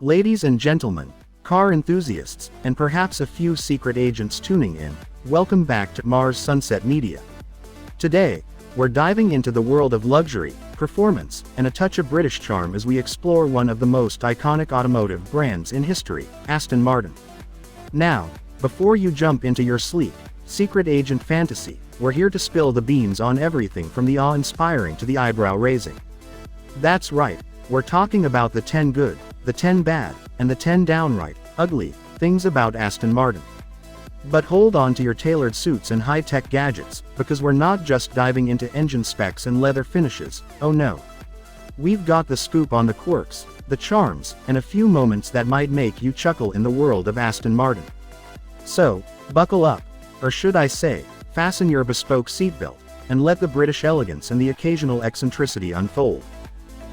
Ladies and gentlemen, car enthusiasts, and perhaps a few secret agents tuning in, welcome back to Mars Sunset Media. Today, we're diving into the world of luxury, performance, and a touch of British charm as we explore one of the most iconic automotive brands in history, Aston Martin. Now, before you jump into your sleek, secret agent fantasy, we're here to spill the beans on everything from the awe-inspiring to the eyebrow-raising. That's right, we're talking about the 10 good, the 10 bad, and the 10 downright ugly things about Aston Martin. But hold on to your tailored suits and high-tech gadgets, because we're not just diving into engine specs and leather finishes, oh no. We've got the scoop on the quirks, the charms, and a few moments that might make you chuckle in the world of Aston Martin. So, buckle up, or should I say, fasten your bespoke seatbelt, and let the British elegance and the occasional eccentricity unfold.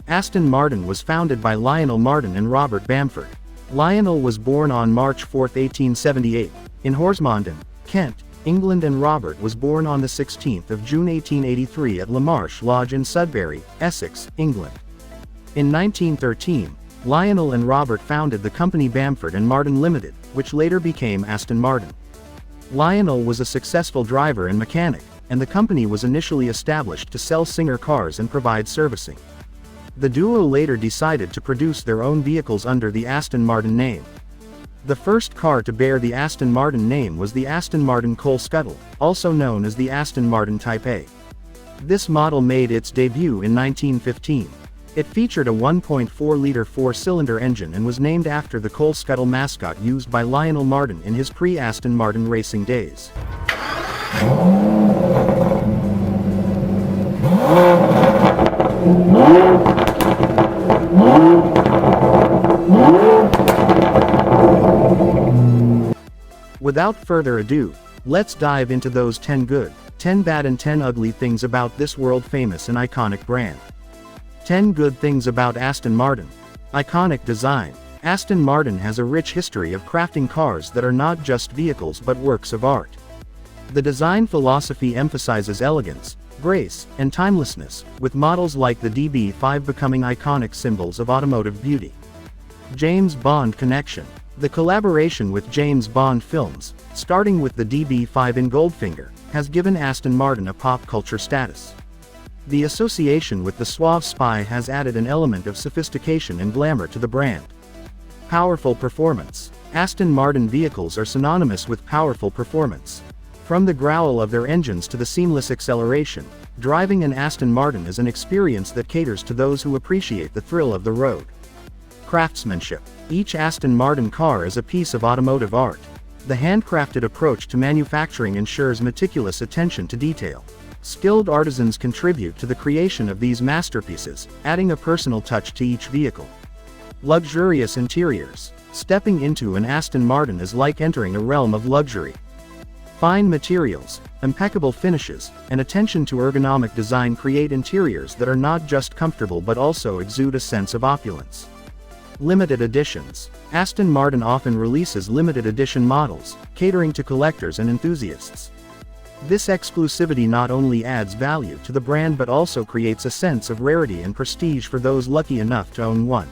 Aston Martin was founded by Lionel Martin and Robert Bamford. Lionel was born on March 4, 1878, in Horsmonden, Kent, England, and Robert was born on the 16th of June 1883 at La Marche Lodge in Sudbury, Essex, England. In 1913, Lionel and Robert founded the company Bamford and Martin Limited, which later became Aston Martin. Lionel was a successful driver and mechanic, and the company was initially established to sell Singer cars and provide servicing. The duo later decided to produce their own vehicles under the Aston Martin name. The first car to bear the Aston Martin name was the Aston Martin Coal Scuttle, also known as the Aston Martin Type A. This model made its debut in 1915. It featured a 1.4-liter four-cylinder engine and was named after the Coal Scuttle mascot used by Lionel Martin in his pre-Aston Martin racing days. Without further ado, let's dive into those 10 good, 10 bad and 10 ugly things about this world-famous and iconic brand. 10 good things about Aston Martin. Iconic design. Aston Martin has a rich history of crafting cars that are not just vehicles but works of art. The design philosophy emphasizes elegance, grace, and timelessness, with models like the DB5 becoming iconic symbols of automotive beauty. James Bond connection. The collaboration with James Bond films, starting with the DB5 in Goldfinger, has given Aston Martin a pop culture status. The association with the suave spy has added an element of sophistication and glamour to the brand. Powerful performance. Aston Martin vehicles are synonymous with powerful performance. From the growl of their engines to the seamless acceleration, driving an Aston Martin is an experience that caters to those who appreciate the thrill of the road. Craftsmanship. Each Aston Martin car is a piece of automotive art. The handcrafted approach to manufacturing ensures meticulous attention to detail. Skilled artisans contribute to the creation of these masterpieces, adding a personal touch to each vehicle. Luxurious interiors. Stepping into an Aston Martin is like entering a realm of luxury. Fine materials, impeccable finishes, and attention to ergonomic design create interiors that are not just comfortable but also exude a sense of opulence. Limited editions. Aston Martin often releases limited edition models, catering to collectors and enthusiasts. This exclusivity not only adds value to the brand but also creates a sense of rarity and prestige for those lucky enough to own one.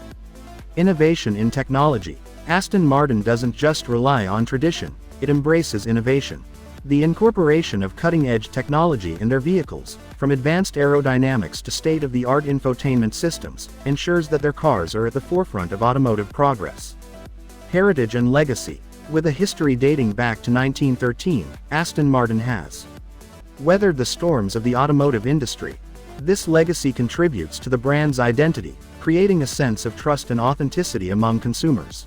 Innovation in technology. Aston Martin doesn't just rely on tradition, it embraces innovation. The incorporation of cutting-edge technology in their vehicles, from advanced aerodynamics to state-of-the-art infotainment systems, ensures that their cars are at the forefront of automotive progress. Heritage and legacy. With a history dating back to 1913, Aston Martin has weathered the storms of the automotive industry. This legacy contributes to the brand's identity, creating a sense of trust and authenticity among consumers.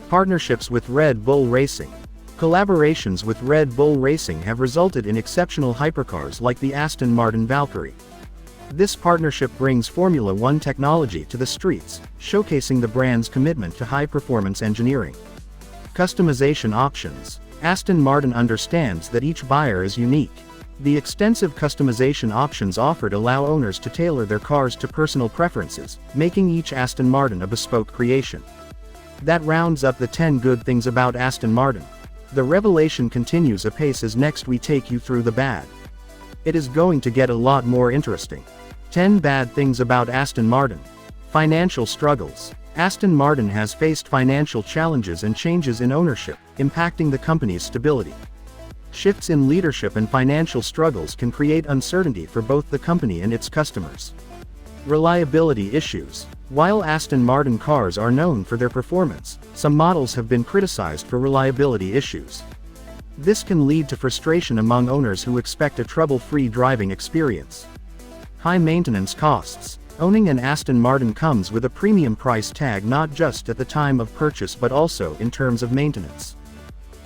Partnerships with Red Bull Racing. Collaborations with Red Bull Racing have resulted in exceptional hypercars like the Aston Martin Valkyrie. This partnership brings Formula One technology to the streets, showcasing the brand's commitment to high-performance engineering. Customization options. Aston Martin understands that each buyer is unique. The extensive customization options offered allow owners to tailor their cars to personal preferences, making each Aston Martin a bespoke creation. That rounds up the 10 good things about Aston Martin. The revelation continues apace as next we take you through the bad. It is going to get a lot more interesting. 10 bad things about Aston Martin. Financial struggles. Aston Martin has faced financial challenges and changes in ownership, impacting the company's stability. Shifts in leadership and financial struggles can create uncertainty for both the company and its customers. Reliability issues. While Aston Martin cars are known for their performance, some models have been criticized for reliability issues. This can lead to frustration among owners who expect a trouble-free driving experience. High maintenance costs. Owning an Aston Martin comes with a premium price tag not just at the time of purchase but also in terms of maintenance.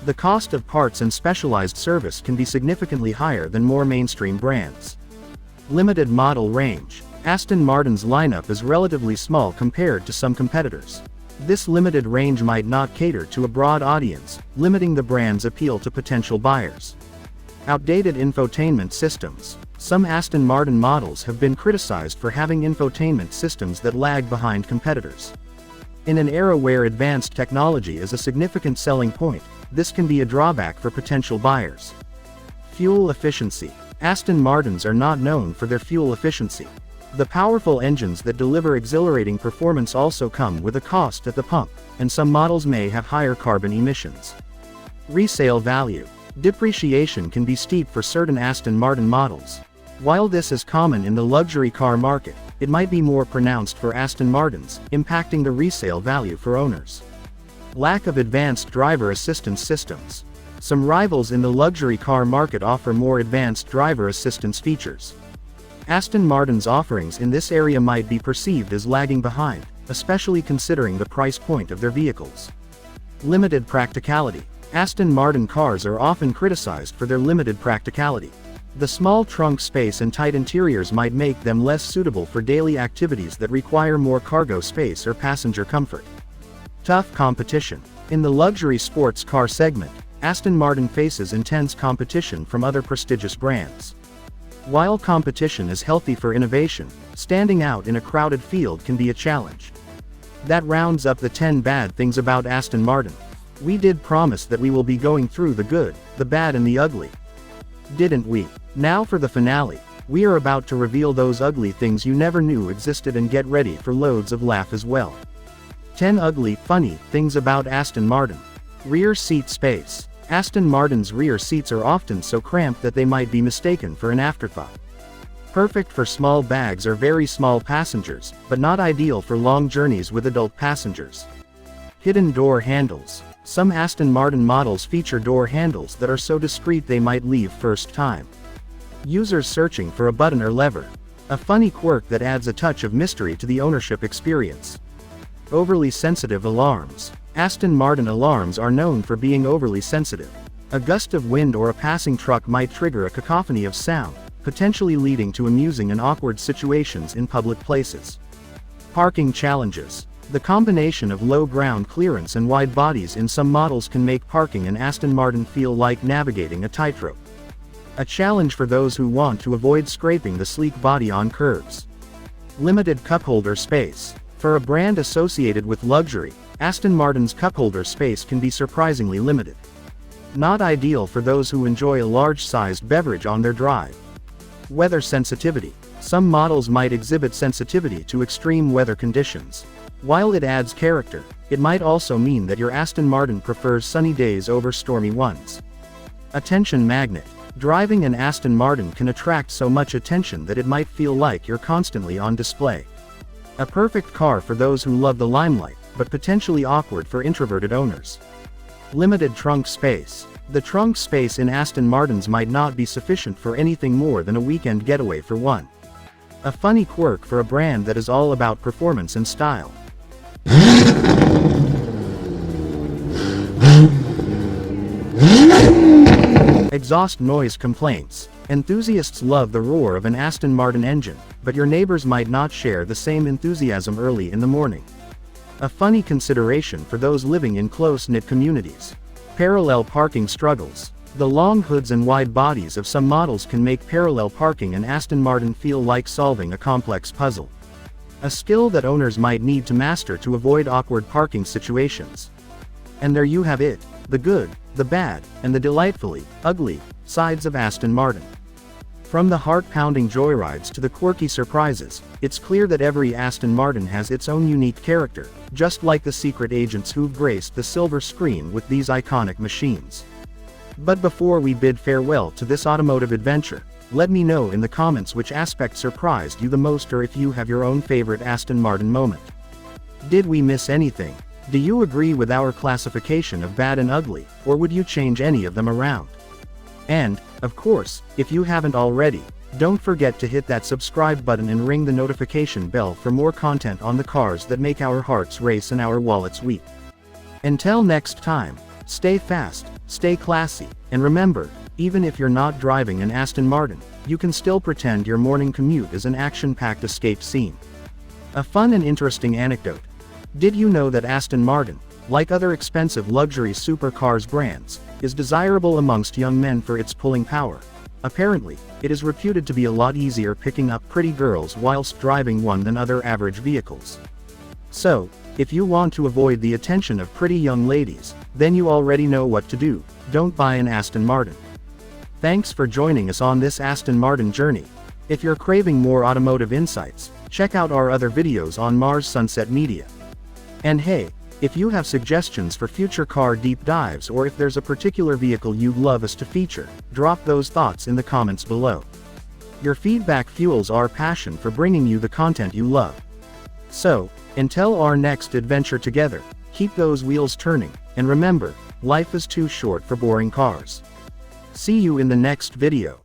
The cost of parts and specialized service can be significantly higher than more mainstream brands. Limited model range. Aston Martin's lineup is relatively small compared to some competitors. This limited range might not cater to a broad audience, limiting the brand's appeal to potential buyers. Outdated infotainment systems. Some Aston Martin models have been criticized for having infotainment systems that lag behind competitors. In an era where advanced technology is a significant selling point, this can be a drawback for potential buyers. Fuel efficiency. Aston Martins are not known for their fuel efficiency. The powerful engines that deliver exhilarating performance also come with a cost at the pump, and some models may have higher carbon emissions. Resale value. Depreciation can be steep for certain Aston Martin models. While this is common in the luxury car market, it might be more pronounced for Aston Martins, impacting the resale value for owners. Lack of advanced driver assistance systems. Some rivals in the luxury car market offer more advanced driver assistance features. Aston Martin's offerings in this area might be perceived as lagging behind, especially considering the price point of their vehicles. Limited practicality. Aston Martin cars are often criticized for their limited practicality. The small trunk space and tight interiors might make them less suitable for daily activities that require more cargo space or passenger comfort. Tough competition. In the luxury sports car segment, Aston Martin faces intense competition from other prestigious brands. While competition is healthy for innovation, standing out in a crowded field can be a challenge. That rounds up the 10 bad things about Aston Martin. We did promise that we will be going through the good, the bad and the ugly. Didn't we? Now for the finale. We are about to reveal those ugly things you never knew existed and get ready for loads of laugh as well. 10 ugly, funny things about Aston Martin. Rear seat space. Aston Martin's rear seats are often so cramped that they might be mistaken for an afterthought. Perfect for small bags or very small passengers, but not ideal for long journeys with adult passengers. Hidden door handles. Some Aston Martin models feature door handles that are so discreet they might leave first time users searching for a button or lever. A funny quirk that adds a touch of mystery to the ownership experience. Overly sensitive alarms. Aston Martin alarms are known for being overly sensitive. A gust of wind or a passing truck might trigger a cacophony of sound, potentially leading to amusing and awkward situations in public places. Parking challenges. The combination of low ground clearance and wide bodies in some models can make parking an Aston Martin feel like navigating a tightrope. A challenge for those who want to avoid scraping the sleek body on curves. Limited cupholder space. For a brand associated with luxury, Aston Martin's cupholder space can be surprisingly limited. Not ideal for those who enjoy a large-sized beverage on their drive. Weather sensitivity. Some models might exhibit sensitivity to extreme weather conditions. While it adds character, it might also mean that your Aston Martin prefers sunny days over stormy ones. Attention magnet. Driving an Aston Martin can attract so much attention that it might feel like you're constantly on display. A perfect car for those who love the limelight, but potentially awkward for introverted owners. Limited trunk space. The trunk space in Aston Martins might not be sufficient for anything more than a weekend getaway for one. A funny quirk for a brand that is all about performance and style. Exhaust noise complaints. Enthusiasts love the roar of an Aston Martin engine, but your neighbors might not share the same enthusiasm early in the morning. A funny consideration for those living in close-knit communities. Parallel parking struggles. The long hoods and wide bodies of some models can make parallel parking an Aston Martin feel like solving a complex puzzle. A skill that owners might need to master to avoid awkward parking situations. And there you have it, the good, the bad, and the delightfully ugly sides of Aston Martin. From the heart-pounding joyrides to the quirky surprises, it's clear that every Aston Martin has its own unique character, just like the secret agents who've graced the silver screen with these iconic machines. But before we bid farewell to this automotive adventure, let me know in the comments which aspect surprised you the most, or if you have your own favorite Aston Martin moment. Did we miss anything? Do you agree with our classification of bad and ugly, or would you change any of them around? And, of course, if you haven't already, don't forget to hit that subscribe button and ring the notification bell for more content on the cars that make our hearts race and our wallets weep. Until next time, stay fast, stay classy, and remember, even if you're not driving an Aston Martin, you can still pretend your morning commute is an action-packed escape scene. A fun and interesting anecdote. Did you know that Aston Martin, like other expensive luxury supercars brands, is desirable amongst young men for its pulling power? Apparently, it is reputed to be a lot easier picking up pretty girls whilst driving one than other average vehicles. So, if you want to avoid the attention of pretty young ladies, then you already know what to do: don't buy an Aston Martin. Thanks for joining us on this Aston Martin journey. If you're craving more automotive insights, check out our other videos on Mars Sunset Media. And hey, if you have suggestions for future car deep dives, or if there's a particular vehicle you'd love us to feature, drop those thoughts in the comments below. Your feedback fuels our passion for bringing you the content you love. So, until our next adventure together, keep those wheels turning, and remember, life is too short for boring cars. See you in the next video.